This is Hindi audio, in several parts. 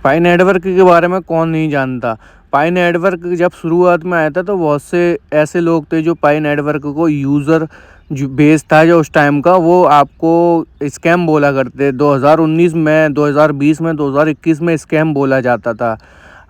पाई नेटवर्क के बारे में कौन नहीं जानता। पाई नेटवर्क जब शुरुआत में आया था तो बहुत से ऐसे लोग थे जो पाई नेटवर्क को यूज़र जो बेस था जो उस टाइम का वो आपको स्कैम बोला करते। 2019 में, 2020 में, 2021 में स्कैम बोला जाता था।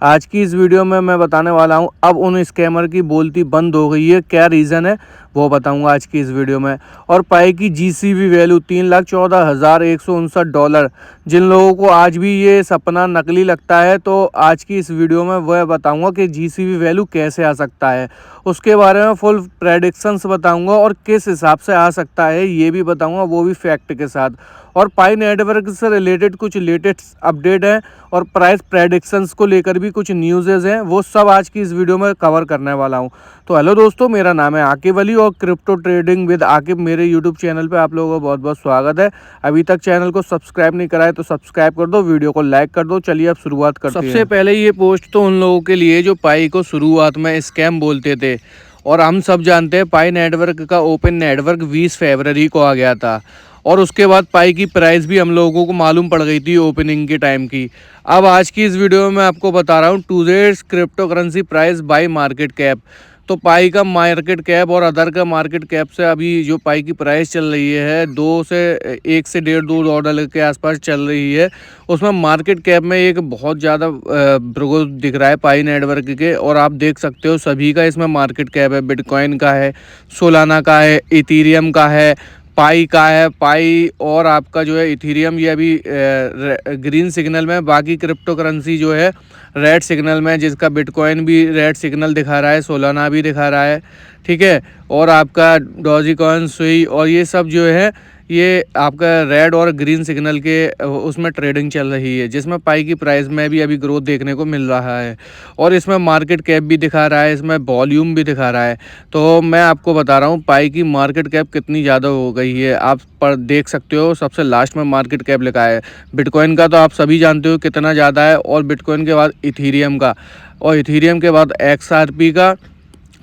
आज की इस वीडियो में मैं बताने वाला हूँ अब उन स्कैमर की बोलती बंद हो गई है, क्या रीज़न है वो बताऊंगा आज की इस वीडियो में। और पाई की जीसीबी वैल्यू $3,14,159। जिन लोगों को आज भी ये सपना नकली लगता है तो आज की इस वीडियो में वह बताऊंगा कि जीसीबी वैल्यू कैसे आ सकता है, उसके बारे में फुल प्रेडिक्शंस बताऊंगा और किस हिसाब से आ सकता है ये भी बताऊंगा, वो भी फैक्ट के साथ। और पाई नेटवर्क से रिलेटेड कुछ लेटेस्ट अपडेट है और प्राइस प्रेडिक्शंस को लेकर भी कुछ न्यूज़ेज़ हैं, वो सब आज की इस वीडियो में कवर करने वाला हूं। तो हेलो दोस्तों, मेरा नाम है आकिब अली और क्रिप्टो ट्रेडिंग विद आकिब मेरे यूट्यूब चैनल पे आप लोगों का बहुत बहुत स्वागत है। अभी तक चैनल को सब्सक्राइब नहीं करा है तो सब्सक्राइब कर दो, वीडियो को लाइक कर दो। चलिए अब शुरुआत करते हैं। सबसे पहले ये पोस्ट तो उन लोगों के लिए जो पाई को शुरुआत में स्कैम बोलते थे, और हम सब जानते हैं पाई नेटवर्क का ओपन नेटवर्क 20 फरवरी को आ गया था और उसके बाद पाई की प्राइस भी हम लोगों को मालूम पड़ गई थी ओपनिंग के टाइम की। अब आज की इस वीडियो में मैं आपको बता रहा हूँ today's crypto currency price by market cap. तो पाई का मार्केट कैप और अदर का मार्केट कैप से अभी जो पाई की प्राइस चल रही है 1 से डेढ़ $2 के आसपास चल रही है। उसमें मार्केट कैप में एक बहुत ज़्यादा ग्रोथ दिख रहा है पाई नेटवर्क के, और आप देख सकते हो सभी का इसमें मार्केट कैप है। बिटकॉइन का है, सोलाना का है, इथीरियम का है, पाई का है। पाई और आपका जो है इथीरियम ये अभी ग्रीन सिग्नल में, बाकी क्रिप्टो करेंसी जो है रेड सिग्नल में, जिसका बिटकॉइन भी रेड सिग्नल दिखा रहा है, सोलाना भी दिखा रहा है, ठीक है। और आपका डॉजीकॉइन, सुई और ये सब जो है ये आपका रेड और ग्रीन सिग्नल के उसमें ट्रेडिंग चल रही है, जिसमें पाई की प्राइस में भी अभी ग्रोथ देखने को मिल रहा है और इसमें मार्केट कैप भी दिखा रहा है, इसमें वॉल्यूम भी दिखा रहा है। तो मैं आपको बता रहा हूँ पाई की मार्केट कैप कितनी ज़्यादा हो गई है, आप पर देख सकते हो सबसे लास्ट में मार्केट कैप लिखा है। बिटकॉइन का तो आप सभी जानते हो कितना ज़्यादा है, और बिटकॉइन के बाद इथीरियम का, और इथीरियम के बाद XRP का,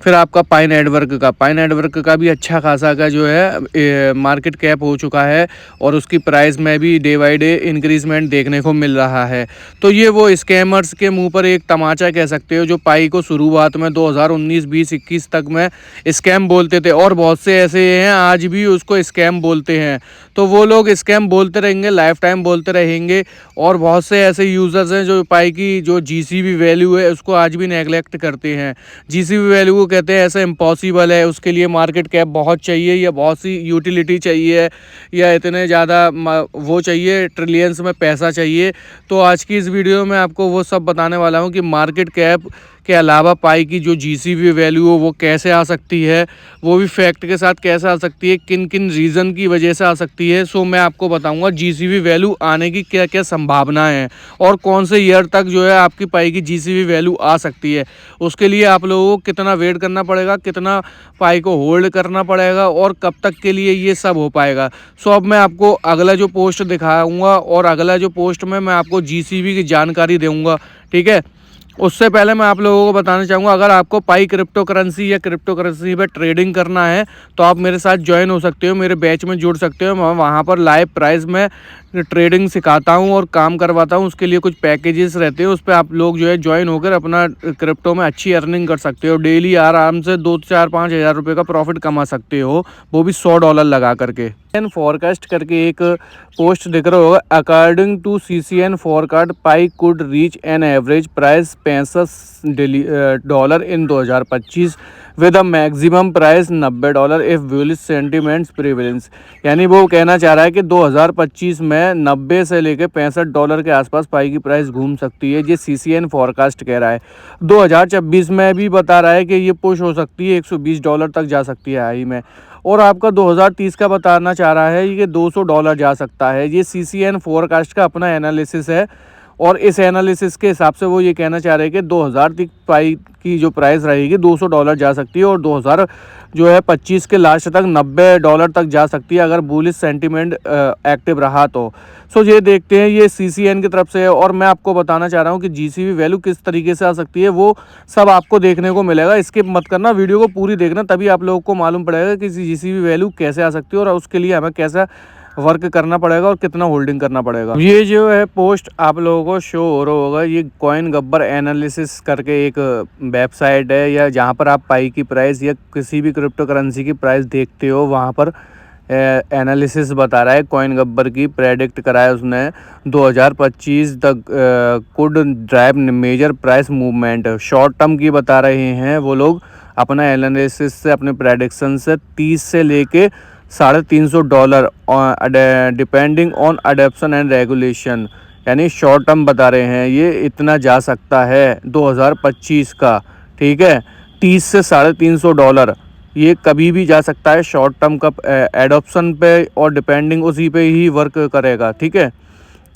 फिर आपका पाई नेटवर्क का भी अच्छा खासा का जो है मार्केट कैप हो चुका है और उसकी प्राइस में भी डे बाई डे इंक्रीजमेंट देखने को मिल रहा है। तो ये वो स्कैमर्स के मुंह पर एक तमाचा कह सकते हो जो पाई को शुरुआत में 2019, 20, 21 तक में स्कैम बोलते थे, और बहुत से ऐसे हैं आज भी उसको स्कैम बोलते हैं। तो वो लोग स्कैम बोलते रहेंगे, लाइफ टाइम बोलते रहेंगे। और बहुत से ऐसे यूज़र्स हैं जो पाई की जो जीसीबी वैल्यू है उसको आज भी नेगलेक्ट करते हैं। जीसीबी वैल्यू को कहते हैं ऐसा इम्पॉसिबल है, उसके लिए मार्केट कैप बहुत चाहिए या बहुत सी यूटिलिटी चाहिए या इतने ज़्यादा वो चाहिए, ट्रिलियंस में पैसा चाहिए। तो आज की इस वीडियो में आपको वो सब बताने वाला हूँ कि मार्केट कैप के अलावा पाई की जो जीसीबी वैल्यू हो वो कैसे आ सकती है, वो भी फैक्ट के साथ कैसे आ सकती है, किन किन रीज़न की वजह से आ सकती है। सो मैं आपको बताऊंगा जीसीबी वैल्यू आने की क्या क्या संभावनाएं हैं और कौन से ईयर तक जो है आपकी पाई की जीसीबी वैल्यू आ सकती है। उसके लिए आप लोगों को कितना वेट करना पड़ेगा, कितना पाई को होल्ड करना पड़ेगा और कब तक के लिए ये सब हो पाएगा। सो अब मैं आपको अगला जो पोस्ट दिखाऊँगा और अगला जो पोस्ट में मैं आपको जीसीबी की जानकारी दूँगा, ठीक है। उससे पहले मैं आप लोगों को बताना चाहूँगा, अगर आपको पाई क्रिप्टो करेंसी या क्रिप्टो करेंसी पे ट्रेडिंग करना है तो आप मेरे साथ ज्वाइन हो सकते हो, मेरे बैच में जुड़ सकते हो। मैं वहाँ पर लाइव प्राइस में ट्रेडिंग सिखाता हूँ और काम करवाता हूँ। उसके लिए कुछ पैकेजेस रहते हैं, उस पर आप लोग जो है ज्वाइन होकर अपना क्रिप्टो में अच्छी अर्निंग कर सकते हो। डेली आराम से 2, 4, 5 हज़ार रुपये का प्रॉफिट कमा सकते हो, वो भी $100 लगा करके। फोरकास्ट करके एक पोस्ट दिख रहा होगा, according to CCN forecast Pi could reach an average price $65 in 2025 with a maximum price $90 if bullish sentiments prevalence. यानी वो कहना चाह रहा है कि 2025 में 90 से लेकर $65 के आसपास पाई की प्राइस घूम सकती है, ये CCN फोरकास्ट कह रहा है। 2026 में भी बता रहा है कि ये पुश हो सकती है, $120 तक जा सकती है हाई में। और आपका 2030 का बताना चाह रहा है कि $200 जा सकता है। ये CCN फोरकास्ट का अपना एनालिसिस है और इस एनालिसिस के हिसाब से वो ये कहना चाह रहे हैं कि 2000 तक पाई की जो प्राइस रहेगी $200 जा सकती है और 2025 के लास्ट तक $90 तक जा सकती है अगर बुलिश सेंटीमेंट एक्टिव रहा तो। सो ये देखते हैं, ये CCN की तरफ से है। और मैं आपको बताना चाह रहा हूँ कि जीसीबी वैल्यू किस तरीके से आ सकती है, वो सब आपको देखने को मिलेगा। स्किप मत करना, वीडियो को पूरी देखना, तभी आप लोगों को मालूम पड़ेगा कि जीसीबी वैल्यू कैसे आ सकती है और उसके लिए हमें कैसा वर्क करना पड़ेगा और कितना होल्डिंग करना पड़ेगा। ये जो है पोस्ट आप लोगों को शो हो रहा होगा, ये कॉइन गब्बर एनालिसिस करके एक वेबसाइट है, या जहाँ पर आप पाई की प्राइस या किसी भी क्रिप्टो करेंसी की प्राइस देखते हो, वहाँ पर एनालिसिस बता रहा है। कॉइन गब्बर की प्रेडिक्ट करा है उसने 2025 तक could drive major price movement. Short term की बता रहे हैं वो लोग अपना एनालिसिस से, अपने प्रेडिक्शन से 30 से लेके $350 depending on adoption and regulation, यानी शॉर्ट टर्म बता रहे हैं। ये इतना जा सकता है 2025 का, ठीक है, 30 से $350 ये कभी भी जा सकता है। शॉर्ट टर्म का एडॉप्शन पे और डिपेंडिंग उसी पे ही वर्क करेगा, ठीक है।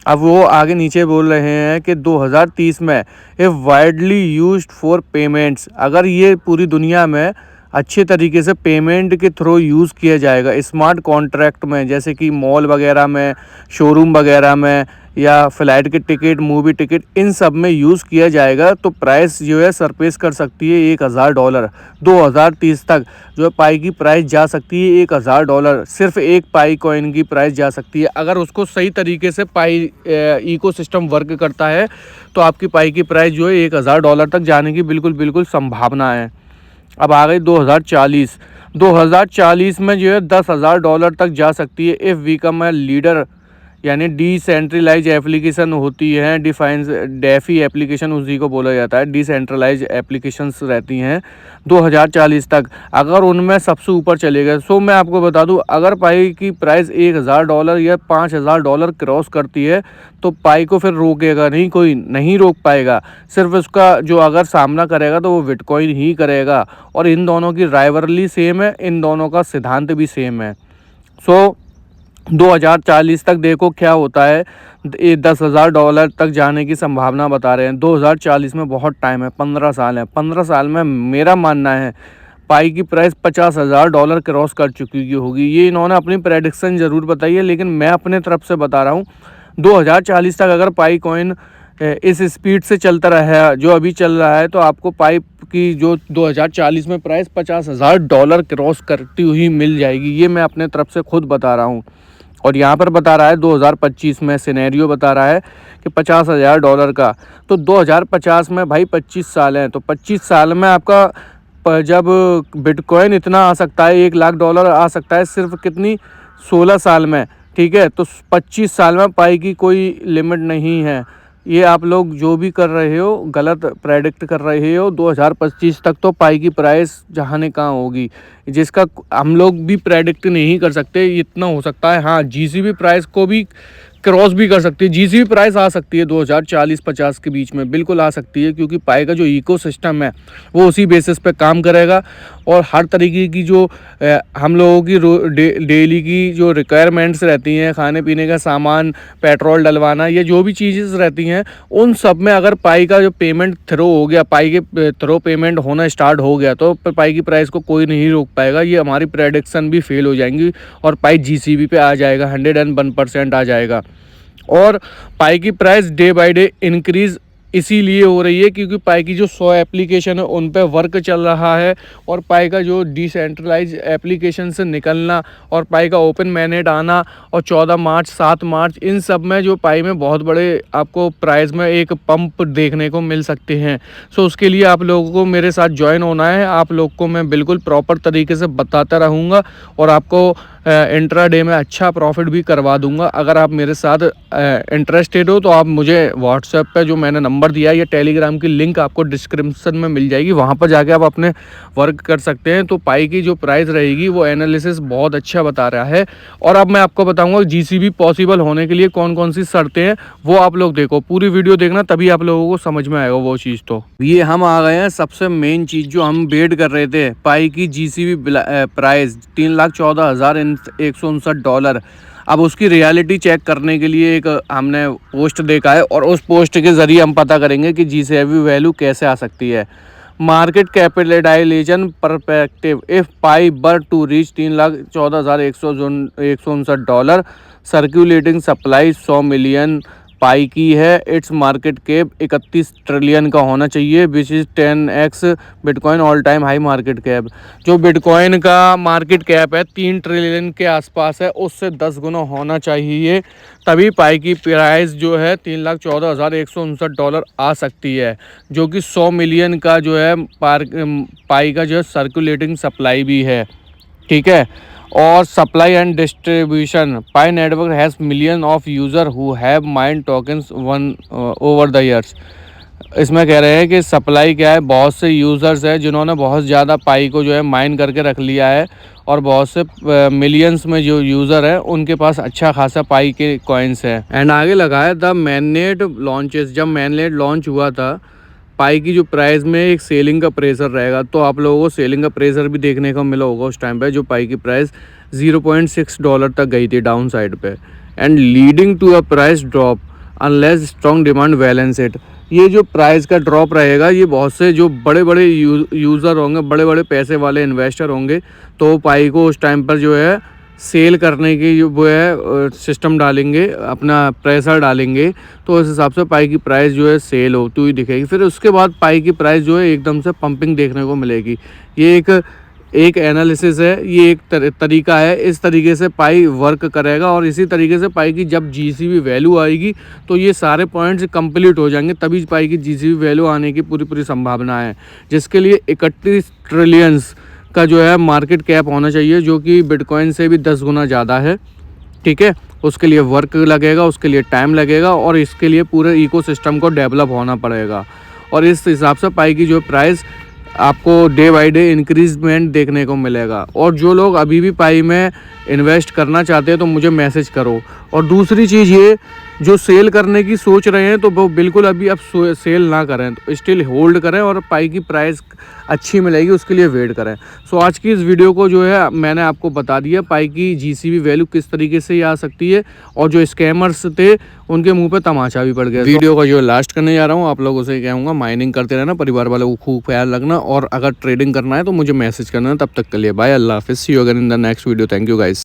अब वो आगे नीचे बोल रहे हैं कि 2030 में ए वाइडली यूज्ड फॉर पेमेंट्स, अगर ये पूरी दुनिया में अच्छे तरीके से पेमेंट के थ्रू यूज़ किया जाएगा, स्मार्ट कॉन्ट्रैक्ट में, जैसे कि मॉल वगैरह में, शोरूम वगैरह में, या फ़्लाइट के टिकट, मूवी टिकट, इन सब में यूज़ किया जाएगा, तो प्राइस जो है सरपेस कर सकती है $1000। 2030 तक जो है पाई की प्राइस जा सकती है $1000। सिर्फ एक पाई कॉइन की प्राइस जा सकती है। अगर उसको सही तरीके से पाई इकोसिस्टम वर्क करता है तो आपकी पाई की प्राइस जो है $1000 तक जाने की बिल्कुल संभावना है। अब आ गई 2040। 2040 में जो है $10,000 तक जा सकती है इफ़ बिकम ए लीडर, यानी डिसेंट्रलाइज एप्लीकेशन होती हैं, डेफी एप्लीकेशन उसी को बोला जाता है, डिसेंट्रलाइज एप्लीकेशंस रहती हैं 2040 तक, अगर उनमें सबसे ऊपर चले गए। सो मैं आपको बता दूं, अगर पाई की प्राइस $1000 या $5000 क्रॉस करती है तो पाई को फिर रोकेगा नहीं, कोई नहीं रोक पाएगा। सिर्फ उसका जो अगर सामना करेगा तो वो बिटकॉइन ही करेगा, और इन दोनों की राइवलरी सेम है, इन दोनों का सिद्धांत भी सेम है। सो 2040 तक देखो क्या होता है। ये $10,000 तक जाने की संभावना बता रहे हैं। 2040 में बहुत टाइम है, 15 साल है। 15 साल में मेरा मानना है पाई की प्राइस $50,000 क्रॉस कर चुकी होगी। ये इन्होंने अपनी प्रेडिक्शन ज़रूर बताई है, लेकिन मैं अपने तरफ से बता रहा हूँ 2040 तक अगर पाई कॉइन इस स्पीड से चलता रहा जो अभी चल रहा है, तो आपको पाई की जो 2040 में प्राइस $50,000 क्रॉस करती हुई मिल जाएगी। ये मैं अपने तरफ से खुद बता रहा हूँ। और यहाँ पर बता रहा है 2025 में सिनेरियो बता रहा है कि $50,000 का। तो 2050 में भाई 25 साल हैं, तो 25 साल में आपका जब बिटकॉइन इतना आ सकता है, $1,00,000 आ सकता है सिर्फ कितनी 16 साल में, ठीक है। तो 25 साल में पाई की कोई लिमिट नहीं है। ये आप लोग जो भी कर रहे हो गलत प्रेडिक्ट कर रहे हो। 2025 तक तो पाई की प्राइस जहाँ ने कहाँ होगी, जिसका हम लोग भी प्रेडिक्ट नहीं कर सकते। इतना हो सकता है, हाँ, जीसीबी प्राइस को भी क्रॉस भी कर सकती है। जीसीबी प्राइस आ सकती है 2040-50 के बीच में, बिल्कुल आ सकती है, क्योंकि पाई का जो इकोसिस्टम है वो उसी बेसिस पे काम करेगा। और हर तरीके की जो हम लोगों की डेली की जो रिक्वायरमेंट्स रहती हैं, खाने पीने का सामान, पेट्रोल डलवाना, ये जो भी चीज़ें रहती हैं, उन सब में अगर पाई का जो पेमेंट थ्रो हो गया, पाई के थ्रो पेमेंट होना स्टार्ट हो गया, तो पाई की प्राइस को कोई नहीं रोक पाएगा। ये हमारी प्रेडिक्शन भी फेल हो जाएंगी और पाई जीसीबी पे आ जाएगा, 101% आ जाएगा। और पाई की price day by day increase इसीलिए हो रही है क्योंकि पाई की जो 100 एप्लीकेशन है उन पे वर्क चल रहा है, और पाई का जो डिसेंट्रलाइज एप्लीकेशन से निकलना और पाई का ओपन मैनेट आना, और 14 मार्च 7 मार्च इन सब में जो पाई में बहुत बड़े आपको प्राइस में एक पंप देखने को मिल सकते हैं। सो उसके लिए आप लोगों को मेरे साथ ज्वाइन होना है। आप लोग को मैं बिल्कुल प्रॉपर तरीके से बताता रहूँगा और आपको इंट्राडे में अच्छा प्रॉफिट भी करवा दूंगा। अगर आप मेरे साथ इंटरेस्टेड हो तो आप मुझे व्हाट्सएप पे जो मैंने नंबर दिया है या टेलीग्राम की लिंक आपको डिस्क्रिप्शन में मिल जाएगी, वहाँ पर जाके आप अपने वर्क कर सकते हैं। तो पाई की जो प्राइस रहेगी वो एनालिसिस बहुत अच्छा बता रहा है। और अब मैं आपको बताऊँगा जीसीबी पॉसिबल होने के लिए कौन कौन सी शर्तें हैं, वो आप लोग देखो, पूरी वीडियो देखना, तभी आप लोगों को समझ में आएगा वो चीज़। तो ये हम आ गए हैं सबसे मेन चीज़ जो हम वेट कर रहे थे, पाई की जीसीबी प्राइस $3,14,159। अब उसकी रियलिटी चेक करने के लिए एक हमने पोस्ट देखा है, और उस पोस्ट के ज़रिए हम पता करेंगे कि जीसीबी वैल्यू कैसे आ सकती है। Market capitalisation perspective, if Pi were to reach $3,14,159, circulating supply 100 million Pi की है इट्स मार्केट कैप 31 ट्रिलियन का होना चाहिए, which is 10x bitcoin all time high market cap. जो बिटकॉइन का मार्केट कैप है 3 ट्रिलियन के आसपास है, उससे 10 गुना होना चाहिए, तभी पाई की प्राइस जो है $3,14,159 आ सकती है, जो कि 100 मिलियन का जो है पाई का जो है सर्कुलेटिंग सप्लाई भी है। ठीक है। और supply and distribution, pi network has million of user who have mind tokens one over the years. इसमें कह रहे हैं कि सप्लाई क्या है, बहुत से यूज़र्स हैं जिन्होंने बहुत ज़्यादा पाई को जो है माइन करके रख लिया है, और बहुत से मिलियंस में जो यूज़र हैं उनके पास अच्छा खासा पाई के कॉइन्स हैं। एंड आगे लगा है द मैननेट लॉन्चेस, जब मैननेट लॉन्च हुआ था पाई की जो प्राइस में एक सेलिंग का प्रेशर रहेगा, तो आप लोगों को सेलिंग का प्रेशर भी देखने को मिला होगा उस टाइम पे, जो पाई की प्राइस $0.6 तक गई थी डाउन साइड पे, and leading to a price drop unless strong demand balance it. ये जो प्राइस का ड्रॉप रहेगा, ये बहुत से जो बड़े बड़े यूज़र होंगे, बड़े बड़े पैसे वाले इन्वेस्टर होंगे, तो पाई को उस टाइम पर जो है सेल करने की जो वो है सिस्टम डालेंगे, अपना प्रेशर डालेंगे, तो उस हिसाब से पाई की प्राइस जो है सेल होती हुई दिखेगी। फिर उसके बाद पाई की प्राइस जो है एकदम से पंपिंग देखने को मिलेगी। ये एक एनालिसिस है, ये एक तरीका है, इस तरीके से पाई वर्क करेगा, और इसी तरीके से पाई की जब जीसीबी वैल्यू आएगी तो ये सारे पॉइंट्स कंप्लीट हो जाएंगे, तभी पाई की जीसीबी वैल्यू आने की पूरी संभावना है, जिसके लिए 31 ट्रिलियंस का जो है मार्केट कैप होना चाहिए, जो कि बिटकॉइन से भी 10 गुना ज़्यादा है। ठीक है। उसके लिए वर्क लगेगा, उसके लिए टाइम लगेगा, और इसके लिए पूरे इकोसिस्टम को डेवलप होना पड़ेगा, और इस हिसाब से पाई की जो प्राइस आपको डे बाई डे इंक्रीजमेंट देखने को मिलेगा। और जो लोग अभी भी पाई में इन्वेस्ट करना चाहते हैं तो मुझे मैसेज करो। और दूसरी चीज़ ये, जो सेल करने की सोच रहे हैं तो वो बिल्कुल अभी अब सेल ना करें, तो स्टिल होल्ड करें, और पाई की प्राइस अच्छी मिलेगी उसके लिए वेट करें। सो आज की इस वीडियो को जो है मैंने आपको बता दिया पाई की जीसीबी वैल्यू किस तरीके से आ सकती है, और जो स्कैमर्स थे उनके मुंह पे तमाचा भी पड़ गया। वीडियो का जो लास्ट करने जा रहा हूँ, आप लोगों से कहूँगा माइनिंग करते रहना, परिवार वालों को खूब ख्याल रखना, और अगर ट्रेडिंग करना है तो मुझे मैसेज करना। तब तक के लिए बाय, अल्लाह हाफिज़, see you again in the next video. Thank you guys.